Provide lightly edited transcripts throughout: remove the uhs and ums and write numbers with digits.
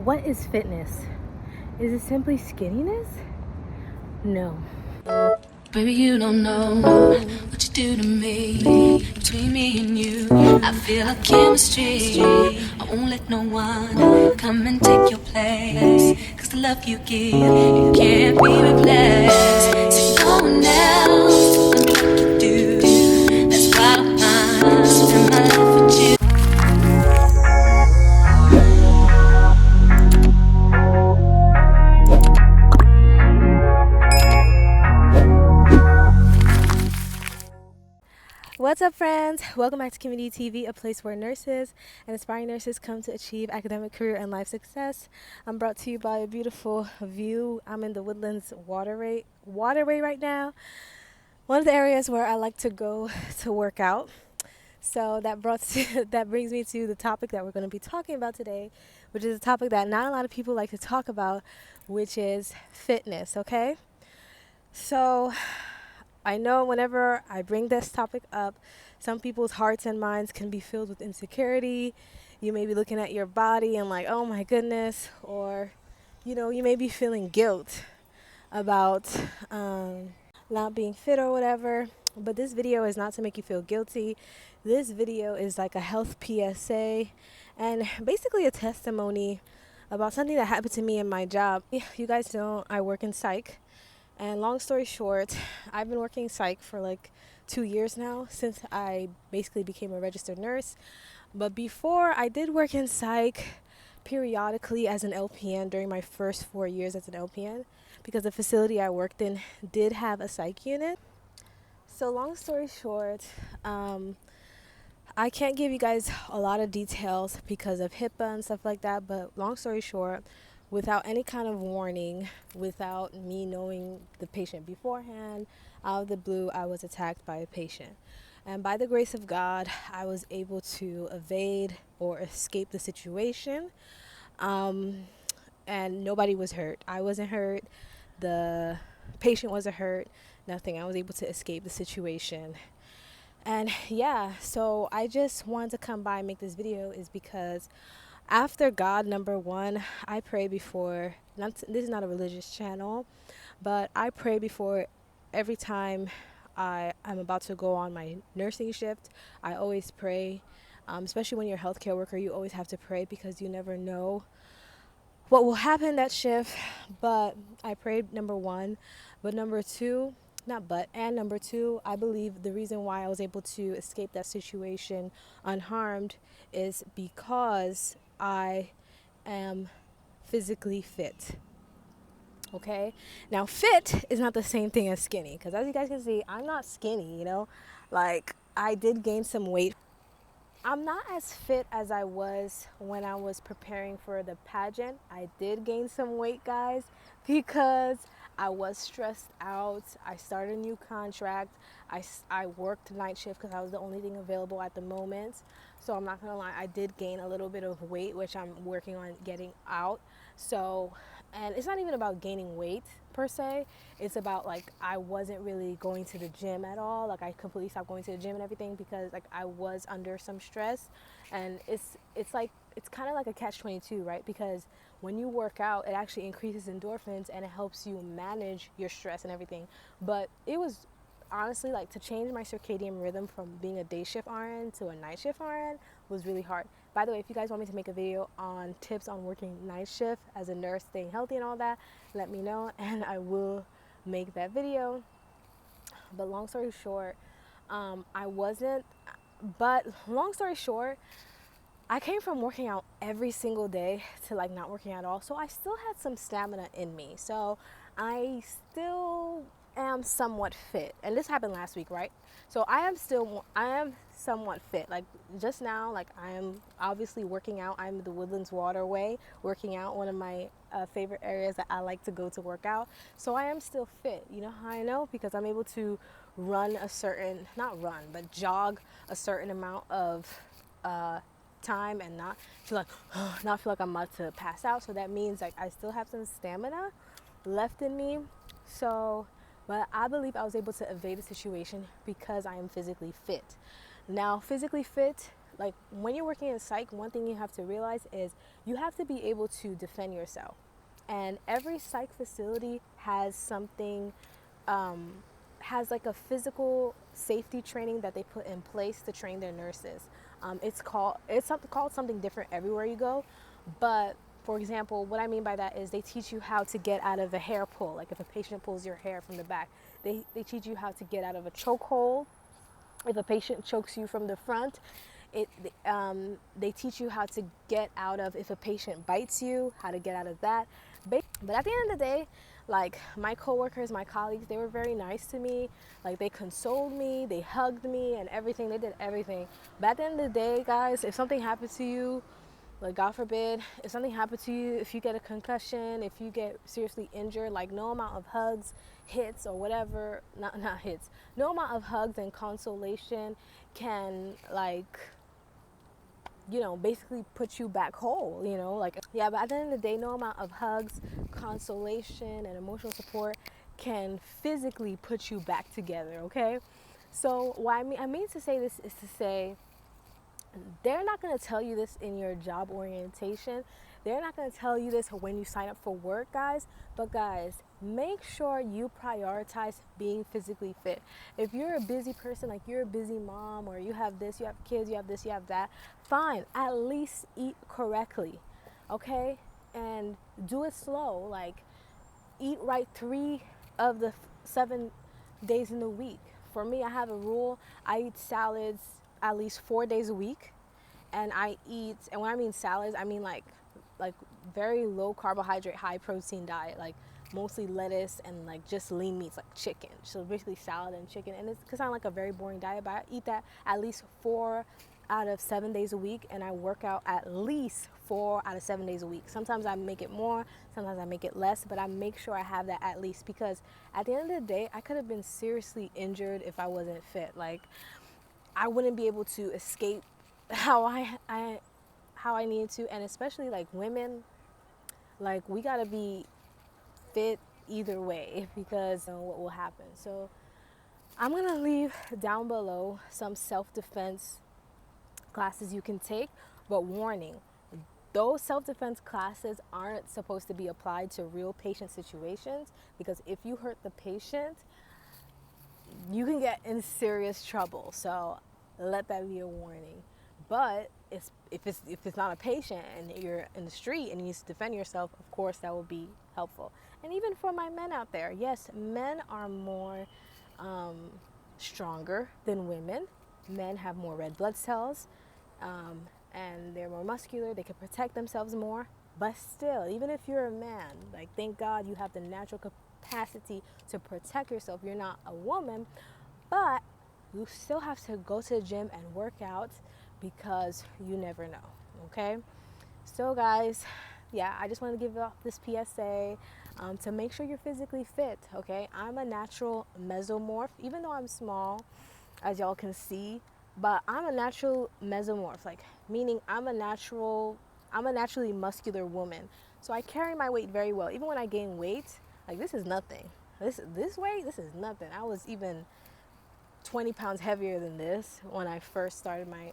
What is fitness? Is it simply skinniness? No. Baby, you don't know what you do to me. Between me and you, I feel like chemistry. I won't let no one come and take your place. Cause the love you give, it can't be replaced. So no one else can do like you do. That's why I don't mind spend my life with you. What's up, friends? Welcome back to KimmyDTV, a place where nurses and aspiring nurses come to achieve academic, career, and life success. I'm brought to you by a beautiful view. I'm in the Woodlands waterway right now. One of the areas where I like to go to work out. So that brings me to the topic that we're going to be talking about today, which is a topic that not a lot of people like to talk about, which is fitness, okay? So I know whenever I bring this topic up, some people's hearts and minds can be filled with insecurity. You may be looking at your body and like, oh my goodness, or, you may be feeling guilt about not being fit or whatever. But this video is not to make you feel guilty. This video is like a health PSA and basically a testimony about something that happened to me in my job. You guys know I work in psych. And long story short, I've been working psych for like 2 years now since I basically became a registered nurse. But before, I did work in psych periodically as an LPN during my first 4 years as an LPN because the facility I worked in did have a psych unit. So long story short, I can't give you guys a lot of details because of HIPAA and stuff like that, but long story short, without any kind of warning, without me knowing the patient beforehand, out of the blue, I was attacked by a patient. And by the grace of God, I was able to evade or escape the situation. And nobody was hurt. I wasn't hurt. The patient wasn't hurt. Nothing. I was able to escape the situation. And yeah, so I just wanted to come by and make this video is because after God, number one, I pray before, this is not a religious channel, but I pray before every time I'm about to go on my nursing shift. I always pray, especially when you're a healthcare worker, you always have to pray because you never know what will happen that shift. But I prayed, number one, but number two, number two, I believe the reason why I was able to escape that situation unharmed is because I am physically fit. Okay, now fit is not the same thing as skinny, because as you guys can see, I'm not skinny, like I did gain some weight. I'm not as fit as I was when I was preparing for the pageant. I did gain some weight, guys, because I was stressed out. I started a new contract. I worked night shift because I was the only thing available at the moment. So I'm not going to lie, I did gain a little bit of weight, which I'm working on getting out. So, and it's not even about gaining weight per se. It's about like I wasn't really going to the gym at all. Like I completely stopped going to the gym and everything because like I was under some stress. And it's kind of like a catch-22, right? Because when you work out, it actually increases endorphins and it helps you manage your stress and everything. But it was honestly like to change my circadian rhythm from being a day shift RN to a night shift RN was really hard. By the way, if you guys want me to make a video on tips on working night shift as a nurse, staying healthy and all that, let me know and I will make that video. But long story short, I came from working out every single day to like not working at all. So I still had some stamina in me. So I still am somewhat fit. And this happened last week, right? So I am somewhat fit. Like just now, like I am obviously working out. I'm the Woodlands Waterway working out, one of my favorite areas that I like to go to work out. So I am still fit. You know how I know? Because I'm able to jog a certain amount of time and not feel like I'm about to pass out. So that means like I still have some stamina left in me. So, but I believe I was able to evade the situation because I am physically fit. Now, physically fit Like when you're working in psych, one thing you have to realize is you have to be able to defend yourself. And every psych facility has something, has like a physical safety training that they put in place to train their nurses. Called something different everywhere you go, but for example, what I mean by that is they teach you how to get out of a hair pull. Like if a patient pulls your hair from the back, they teach you how to get out of a chokehold. If a patient chokes you from the front, they teach you how to get out of, if a patient bites you, how to get out of that. But at the end of the day, like my coworkers, my colleagues, they were very nice to me. Like they consoled me, they hugged me and everything. They did everything. But at the end of the day, guys, if something happened to you, like God forbid, if something happened to you, if you get a concussion, if you get seriously injured, like no amount of hugs, hits or whatever, not hits, no amount of hugs and consolation can like, you know, basically put you back whole, you know, like, yeah, but at the end of the day, no amount of hugs, consolation, and emotional support can physically put you back together, okay? So what I mean to say this is to say, they're not going to tell you this in your job orientation. They're not going to tell you this when you sign up for work, guys. But guys, make sure you prioritize being physically fit. If you're a busy person, like you're a busy mom, or you have this, you have kids, you have this, you have that, fine. At least eat correctly, okay? And do it slow. Like eat right 3 of the 7 days in the week. For me, I have a rule. I eat salads at least 4 days a week, and and when I mean salads, I mean like very low carbohydrate, high protein diet, like mostly lettuce and like just lean meats like chicken. So basically salad and chicken, and it's sound like a very boring diet, but I eat that at least 4 out of 7 days a week, and I work out at least 4 out of 7 days a week. Sometimes I make it more, sometimes I make it less, but I make sure I have that at least, because at the end of the day, I could have been seriously injured if I wasn't fit. Like I wouldn't be able to escape how I needed to, and especially like women, like we gotta be fit either way, because you know what will happen. So I'm gonna leave down below some self-defense classes you can take, but warning, those self-defense classes aren't supposed to be applied to real patient situations, because if you hurt the patient, you can get in serious trouble. So let that be a warning. But if it's not a patient and you're in the street and you need to defend yourself, of course that will be helpful. And even for my men out there, yes, men are more stronger than women. Men have more red blood cells, and they're more muscular. They can protect themselves more. But still, even if you're a man, like thank God you have the natural capacity to protect yourself. You're not a woman, but you still have to go to the gym and work out, because you never know, okay? So guys, yeah, I just want to give off this PSA to make sure you're physically fit, okay? I'm a natural mesomorph, even though I'm small, as y'all can see, but I'm a natural mesomorph, like meaning I'm a naturally muscular woman. So I carry my weight very well. Even when I gain weight, like this is nothing. This weight, this is nothing. I was even 20 pounds heavier than this when I first started my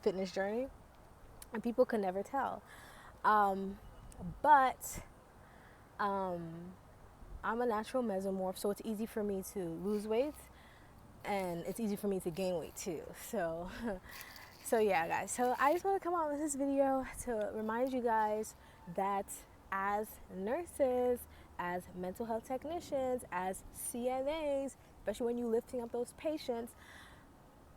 fitness journey, and people could never tell. But I'm a natural mesomorph, so it's easy for me to lose weight, and it's easy for me to gain weight too. So so yeah, guys, so I just want to come out with this video to remind you guys that as nurses, as mental health technicians, as CNAs, especially when you're lifting up those patients,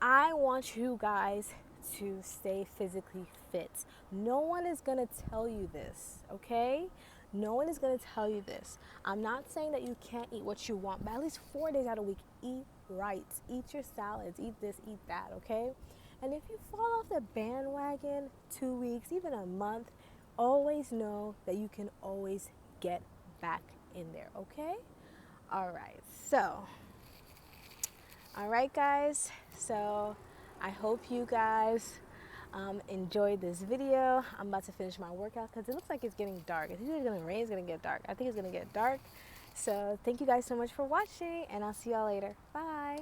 I want you guys to stay physically fit. No one is going to tell you this, okay? No one is going to tell you this. I'm not saying that you can't eat what you want, but at least 4 days out of the week, eat right. Eat your salads, eat this, eat that, okay? And if you fall off the bandwagon 2 weeks, even a month, always know that you can always get back in there, okay? All right, guys. So I hope you guys enjoyed this video. I'm about to finish my workout because it looks like it's getting dark. It's either going to rain, it's going to get dark. I think it's going to get dark. So thank you guys so much for watching, and I'll see y'all later. Bye.